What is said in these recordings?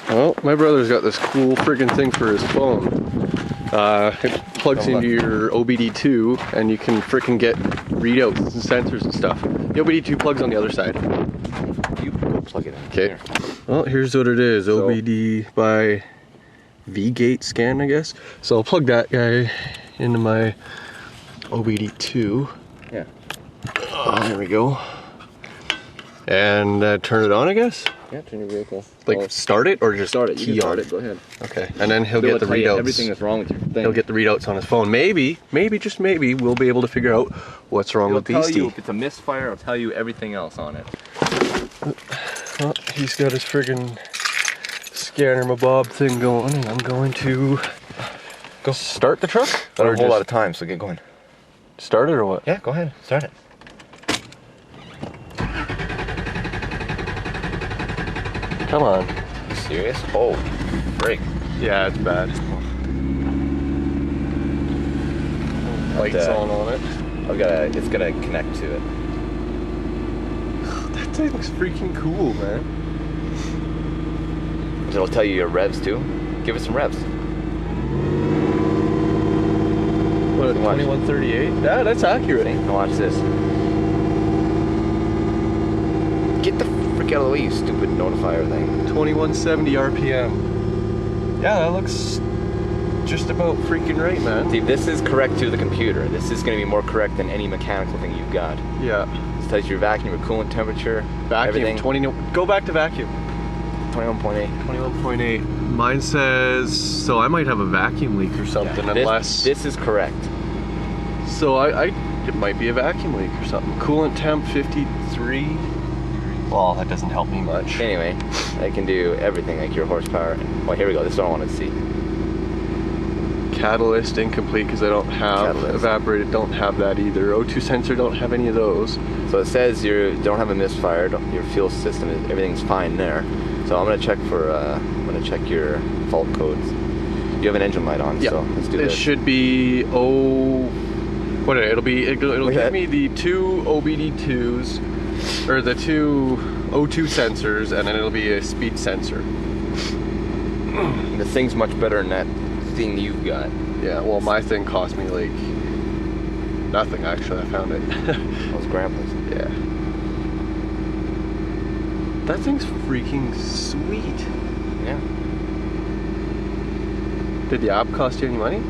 Well, my brother's got this cool friggin' thing for his phone. It plugs into your obdII, and you can frickin' get readouts and sensors and stuff. The obdII plugs on the other side. You go plug it in. Okay. Well, here's what it is. So, obdII by V-Gate scan, I guess. So I'll plug that guy into my obdII. Yeah. There we go. And turn it on, I guess? Yeah, turn your vehicle. Like start it or just start it? You can start on? it, go ahead. Okay, and then he'll get the readouts. Everything that's wrong with your thing. He'll get the readouts on his phone. Maybe, just maybe, we'll be able to figure out what's wrong with Beastie. It'll tell you if it's a misfire, it'll tell you everything else on it. Well, he's got his friggin' scanner mabob thing going, and I'm going to go start the truck? I don't have a whole lot of time, so get going. Start it or what? Yeah, go ahead, start it. Come on. You serious? Oh, break. Yeah, it's bad. Lights on it. It's gonna connect to it. That thing looks freaking cool, man. It'll tell you your revs too. Give it some revs. What, 2138? Yeah, that's accurate. Now watch this. Get the frick out of the way, you stupid notifier thing. 2170 RPM. Yeah, that looks just about freaking right, man. See, this is correct to the computer. This is going to be more correct than any mechanical thing you've got. Yeah. This tells you your vacuum, your coolant temperature, vacuum, everything. Go back to vacuum. 21.8. 21.8. Mine says, so I might have a vacuum leak or something, yeah, unless... This is correct. So it might be a vacuum leak or something. Coolant temp 53. Well, that doesn't help me much. Anyway, I can do everything, like your horsepower. Well, here we go. This is what I wanted to see. Catalyst incomplete because I don't have evaporated. Don't have that either. O2 sensor, don't have any of those. So it says you don't have a misfire. Your fuel system, everything's fine there. So I'm gonna check for. I'm gonna check your fault codes. You have an engine light on, so let's do this. It should be it'll give me the two obdIIs, or the two O2 sensors, and then it'll be a speed sensor. The thing's much better than that thing you've got. Yeah, well, my thing cost me like nothing, actually. I found it. That was Grandpa's. Yeah. That thing's freaking sweet. Yeah. Did the app cost you any money?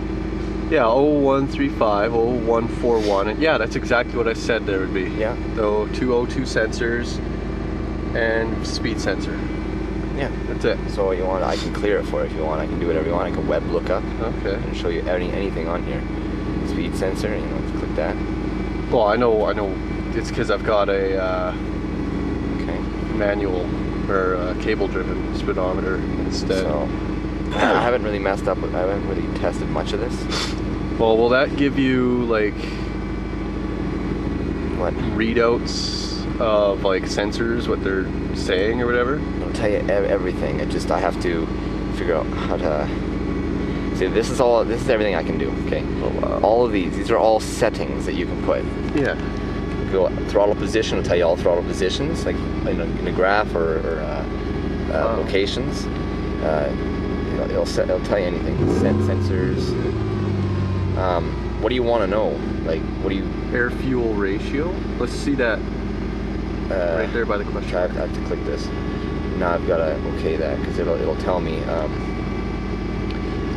Yeah, 0135, 0141. And yeah, that's exactly what I said there would be. Yeah. So two O2 sensors and speed sensor. Yeah. That's it. So what you want, I can clear it for you if you want. I can do whatever you want. I can web lookup. Okay. And show you anything on here. Speed sensor, you know, click that. Well, I know. It's because I've got a manual or cable-driven speedometer instead. So I haven't really messed up. I haven't really tested much of this. Well, will that give you like what readouts of like sensors, what they're saying or whatever? It'll tell you everything. I have to figure out how to. See, this is everything I can do. Okay. Oh, wow. All of these are all settings that you can put. Yeah. Go throttle position will tell you all throttle positions, like in a graph or locations. It'll tell you anything. Sensors. What do you want to know? Like, what do you? Air fuel ratio. Let's see that. Right there by the question. I have to click this. Now I've got to okay that because it'll tell me. Give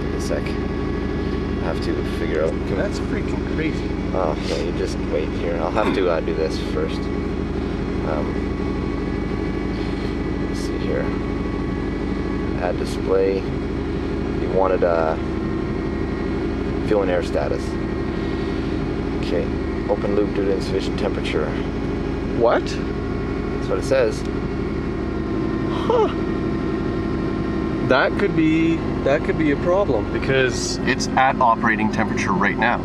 me a sec. I have to figure out. That's freaking crazy. Oh yeah, you just wait here. I'll have to do this first. Let's see here. Add display. You wanted fuel and air status. Okay. Open loop due to insufficient temperature. What? That's what it says. Huh. That could be a problem because it's at operating temperature right now.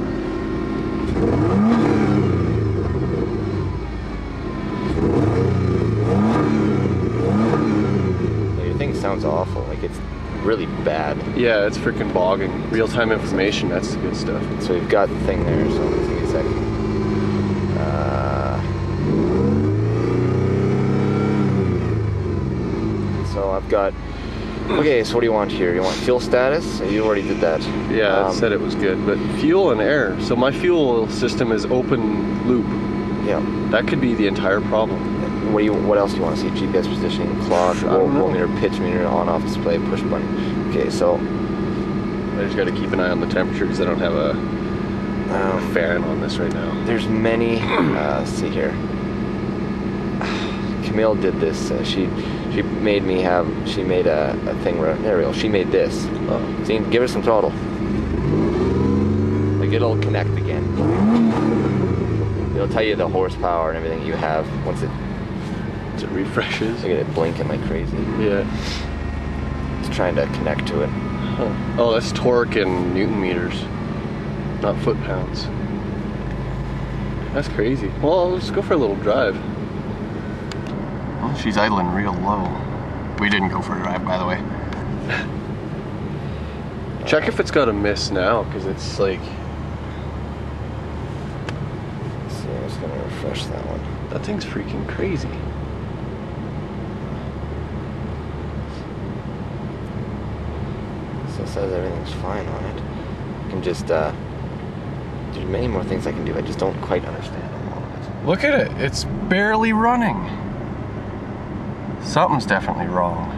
Your thing sounds awful. Like it's really bad. Yeah, it's freaking bogging. Real-time information, that's the good stuff. So we've got the thing there, so let's give me a second. So I've got Okay, so what do you want here? You want fuel status? You already did that. Yeah, it said it was good, but fuel and air. So my fuel system is open loop. Yeah. That could be the entire problem. What else do you want to see? GPS positioning, clock, voltmeter, pitch meter, on-off display, push button. Okay, so I just got to keep an eye on the temperature because I don't have a fan on this right now. There's many. Let's see here. Camille did this. She made me have. She made a thing where there we go. She made this. See, give her some throttle. Like it'll connect again. It'll tell you the horsepower and everything you have once it refreshes. Look at it blinking like crazy. Yeah. It's trying to connect to it. Huh. Oh, that's torque in Newton meters, not foot pounds. That's crazy. Well, let's go for a little drive. Well, she's idling real low. We didn't go for a drive, by the way. Check if it's got a miss now, because it's like... Let's see, I'm just going to refresh that one. That thing's freaking crazy. So it says everything's fine on it. I can just, there's many more things I can do. I just don't quite understand all of it. Look at it. It's barely running. Something's definitely wrong.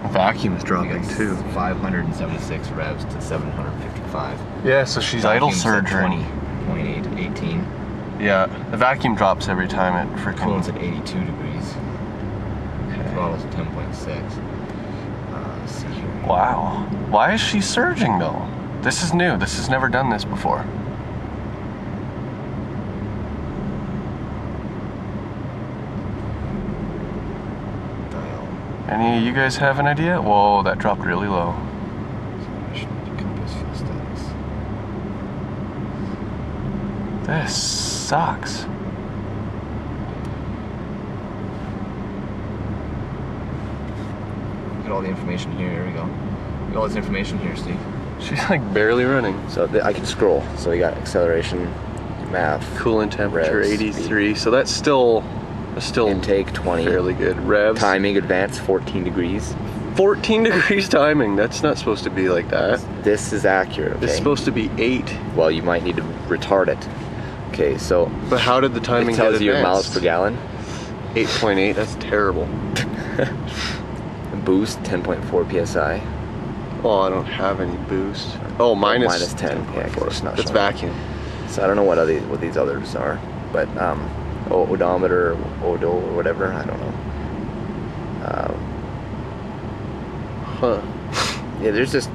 The vacuum is dropping too. 576 revs to 755. Yeah, so she's idle surging. 20.8, 18. Yeah, the vacuum drops every time it freaking... Coolant's at 82 degrees. Okay. Throttle's 10.6. Let's see here. Wow. Why is she surging though? This is new. This has never done this before. Dial. Any of you guys have an idea? Whoa, that dropped really low. Compass fuel status. This sucks. Look at all the information here. Here we go. Look at all this information here, Steve. She's like barely running. So I can scroll. So we got acceleration, math, Coolant temperature revs, 83. So that's still intake 20, fairly good. Revs. timing advance 14 degrees. 14 degrees timing. That's not supposed to be like that. This is accurate. Okay? It's supposed to be 8. Well, you might need to retard it. Okay, so But how did the timing it tells get you your miles advanced? per gallon. 8.8. That's terrible. Boost 10.4 psi. Oh, I don't have any boost. Oh, minus 10. Yeah, 'cause it's not That's showing. vacuum. So I don't know what these others are, but odometer, odo or whatever. I don't know. Huh. Yeah, there's just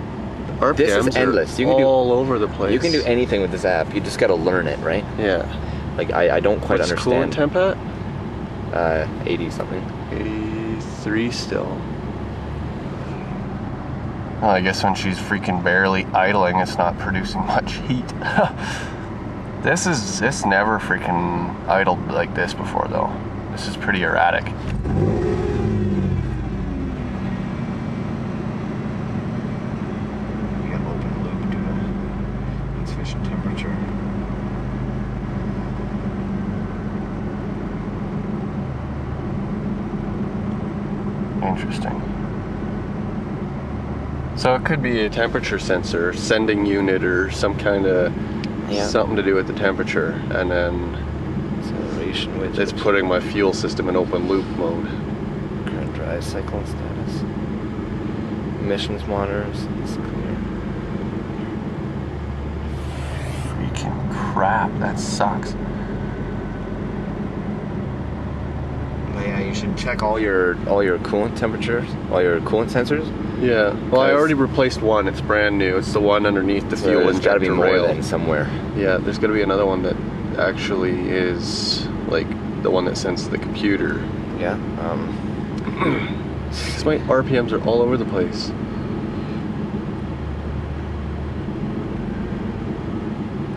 RPMs this is endless. You can do all over the place. You can do anything with this app. You just got to learn it, right? Yeah. Like I don't quite What's understand. Coolant temp at? 80 something. 83 still. Well, I guess when she's freaking barely idling, it's not producing much heat. It's never freaking idled like this before though. This is pretty erratic. We got open loop due to insufficient temperature. Interesting. So it could be a temperature sensor, sending unit, or some kind of something to do with the temperature, and then Acceleration widget. it's putting my fuel system in open loop mode. Current drive cycle status. Emissions monitors. It's clear. Freaking crap, that sucks. Yeah, you should check all your coolant temperatures, all your coolant sensors. Yeah, well I already replaced one, it's brand new. It's the one underneath the fuel There's got to be injector more rail. than somewhere. Yeah, there's got to be another one that actually is like the one that sends to the computer. Yeah. Because my RPMs are all over the place.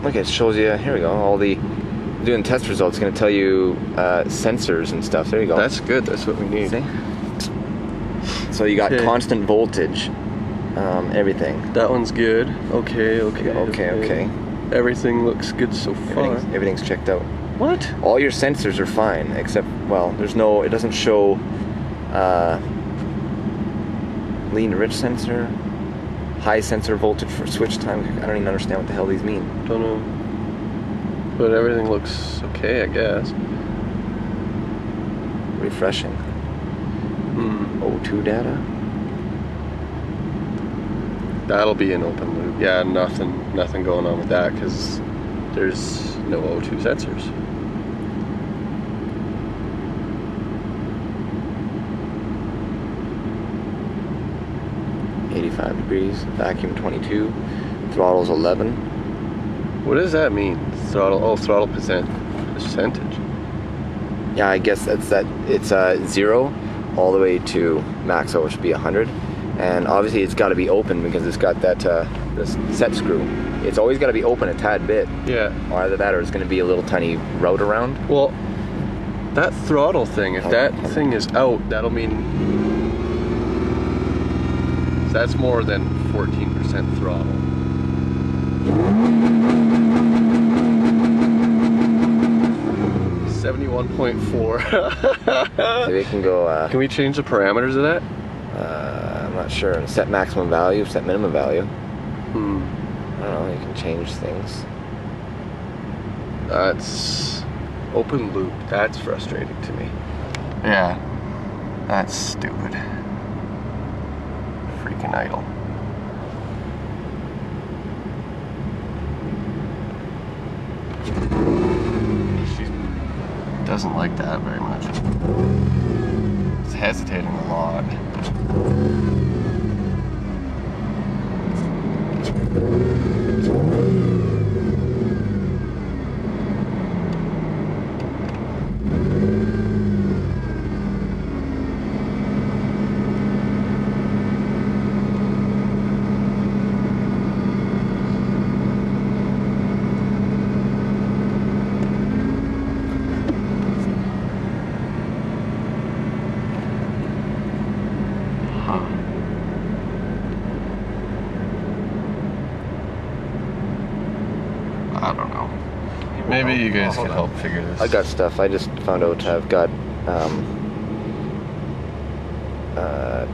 Okay, it shows you. Here we go. All the doing test results. It's going to tell you sensors and stuff. There you go. That's good. That's what we need. See? So you got constant voltage, everything. That one's good. Okay. Everything looks good so far. Everything's checked out. What? All your sensors are fine, except, well, it doesn't show lean to rich sensor, high sensor voltage for switch time. I don't even understand what the hell these mean. Don't know. But everything looks okay, I guess. Refreshing. O2 data. That'll be an open loop. Yeah, nothing going on with that because there's no O2 sensors. Degrees, vacuum 22, throttle's 11. What does that mean? Throttle percentage. Yeah, I guess it's 0 all the way to max, which should be 100. And obviously it's got to be open because it's got that this set screw. It's always got to be open a tad bit. Yeah. Or either that or it's going to be a little tiny route around. Well, that throttle thing, if that thing is out, that'll mean that's more than 14% throttle. .4. So we can go... can we change the parameters of that? I'm not sure. Set maximum value, set minimum value. I don't know, you can change things. That's... open loop. That's frustrating to me. Yeah. That's stupid. Freaking idle. Doesn't like that very much. It's hesitating a lot. I don't know. Maybe you guys can help figure this. I got stuff. I just found out I've got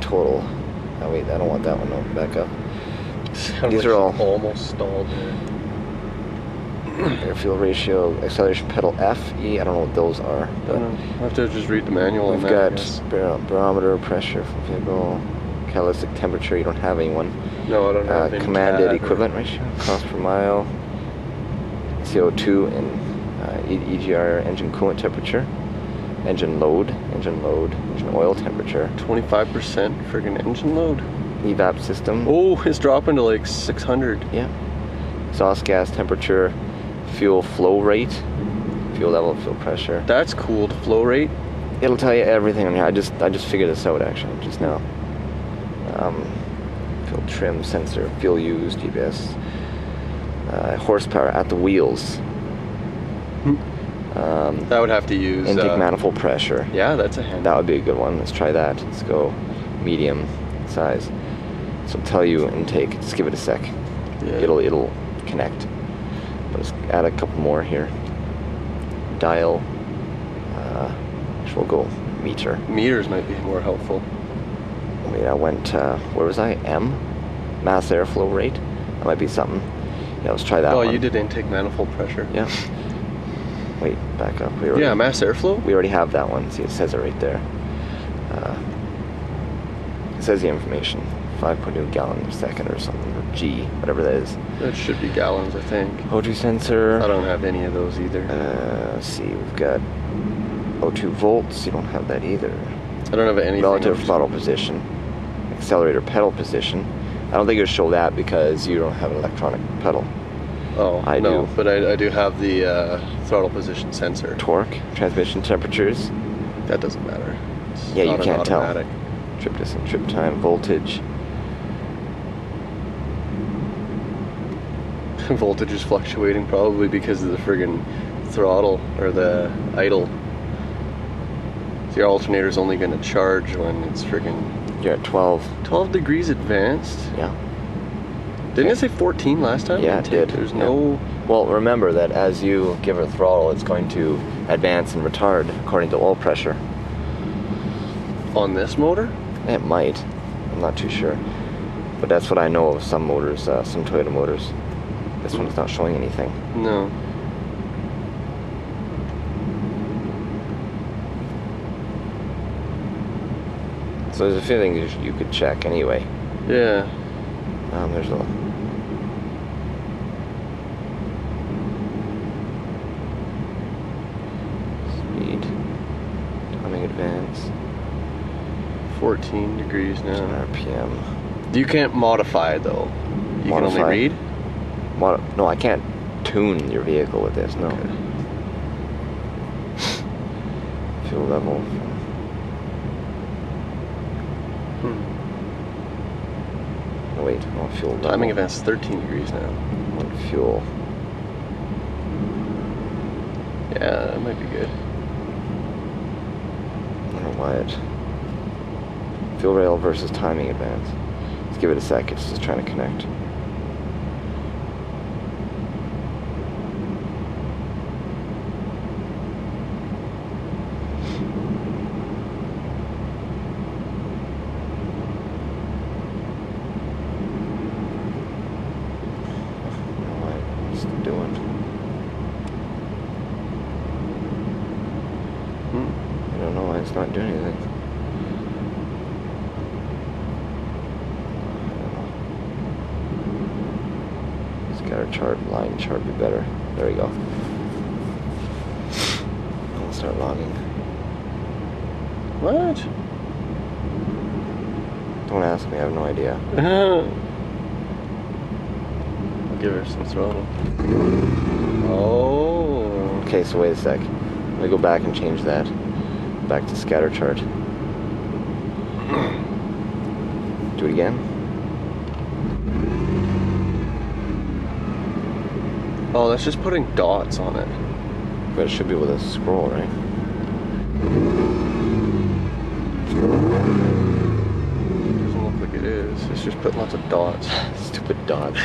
total. Oh wait, I don't want that one. No, back up. These are all almost stalled there. Air fuel ratio, acceleration pedal F, E. I don't know what those are. But I have to just read the manual. We've got barometer, pressure for vehicle, catalytic temperature. You don't have anyone. No, I don't have any. Commanded equivalent ratio, cost per mile, CO2 and EGR engine coolant temperature, engine load, engine oil temperature. 25% friggin' engine load. evap system. Oh, it's dropping to like 600. Yeah. Exhaust gas temperature, fuel flow rate, fuel level, fuel pressure. That's cool. The flow rate. It'll tell you everything on here. I just figured this out actually just now. Fuel trim, sensor, fuel used, GPS, horsepower at the wheels. That would have to use intake manifold pressure. Yeah, that's a hand. That would be a good one. Let's try that. Let's go medium size. So it'll tell you intake. Just give it a sec. Yeah. It'll connect. Let's add a couple more here. Dial. We'll go meter. Meters might be more helpful. Wait, I went. Where was I? M. Mass airflow rate. That might be something. Yeah, let's try that. Oh, one. you did intake manifold pressure. Yeah. Wait, back up. Yeah, mass airflow? We already have that one. See, it says it right there. It says the information. 5.2 gallons per second or something, or G, whatever that is. That should be gallons, I think. O2 sensor. I don't have any of those either. Let's see, we've got O2 volts. You don't have that either. I don't have anything. Relative throttle position. Accelerator pedal position. I don't think it'll show that because you don't have an electronic pedal. Oh, I no, do. But I do have the throttle position sensor. Torque, transmission temperatures. That doesn't matter. It's Yeah, you not an can't tell. automatic. Trip distance, trip time, voltage. Voltage is fluctuating probably because of the friggin' throttle or the idle. So your alternator's only going to charge when it's friggin' You're at 12. 12 degrees advanced. Yeah. Didn't it say 14 last time? Yeah, it did. There's Yeah. no Well, remember that as you give it throttle, it's going to advance and retard according to oil pressure. On this motor? It might. I'm not too sure. But that's what I know of some motors, some Toyota motors. This one's not showing anything. No. So there's a few things you could check anyway. Yeah. There's a... Speed. Timing advance. 14 degrees now. RPM. You can't modify though. You can only read? No, I can't tune your vehicle with this, no. Okay. Fuel level. Oh, wait, no, fuel level. Timing advance is 13 degrees now. What fuel? Yeah, that might be good. I don't know why it... Fuel rail versus timing advance. Let's give it a sec, it's just trying to connect. I don't know why it's not doing anything. Scatter chart, line chart be better. There we go. I'll start logging. What? Don't ask me, I have no idea. I'll give her some throttle. Oh. Okay, so wait a sec. Let me go back and change that. Back to scatter chart. Do it again. Oh, that's just putting dots on it. But it should be with a scroll, right? Doesn't look like it is. It's just putting lots of dots. Stupid dots.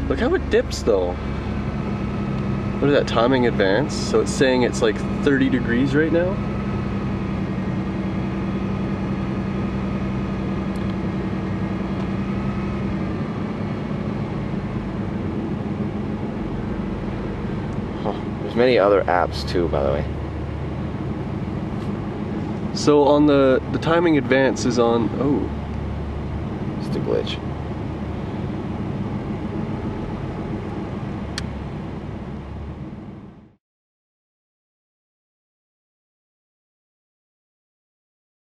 Look how it dips though. What is that, timing advance? So it's saying it's like 30 degrees right now? There's many other apps too, by the way. So on the timing advance is on, oh. Just a glitch.